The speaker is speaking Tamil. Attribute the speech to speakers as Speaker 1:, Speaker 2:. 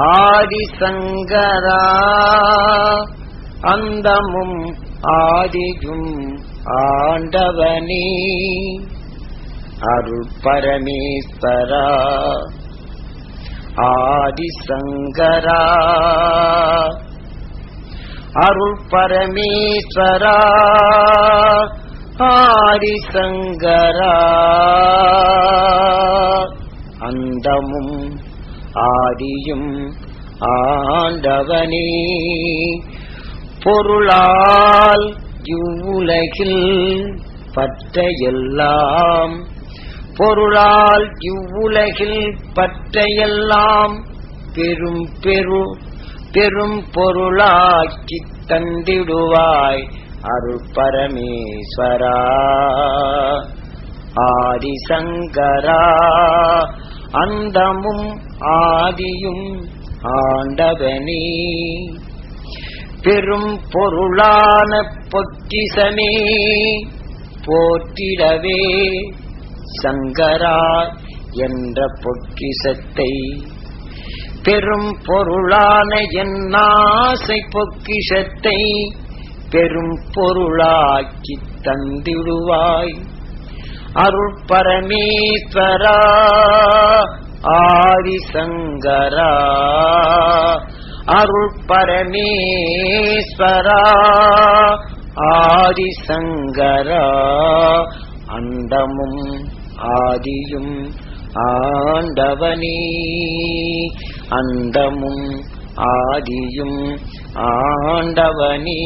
Speaker 1: ஆதிசங்கரா அந்தமும் ஆதியும் ஆண்டவனே அருள் பரமேஸ்வரா ஆதிசங்கரா அருள் பரமேஸ்வரா ஆதிசங்கரா அந்தமும் ஆதியும் ஆண்டவனே பொருளால் இவ்வுலகில் பற்ற எல்லாம் பொருளால் இவ்வுலகில் பற்ற எல்லாம் பெரும் பெரும் பொருளாக்கி தந்திடுவாய் அருள் பரமேஸ்வரா ஆதிசங்கரா அந்தமும் ஆதியும் ஆண்டவனே பெரும் பொருளான பொக்கிஷமே போற்றிடவே சங்கரா என்ற பொக்கிஷத்தை பெரும் பொருளான என் ஆசை பொக்கிஷத்தை பெரும் பொருளாக்கி தந்திடுவாய் அருள் பரமேஸ்வரா ஆதிசங்கரா அருள் பரமேஸ்வரா ஆதிசங்கரா அந்தமும் ஆதியும் ஆண்டவனே அந்தமும் ஆதியும் ஆண்டவனே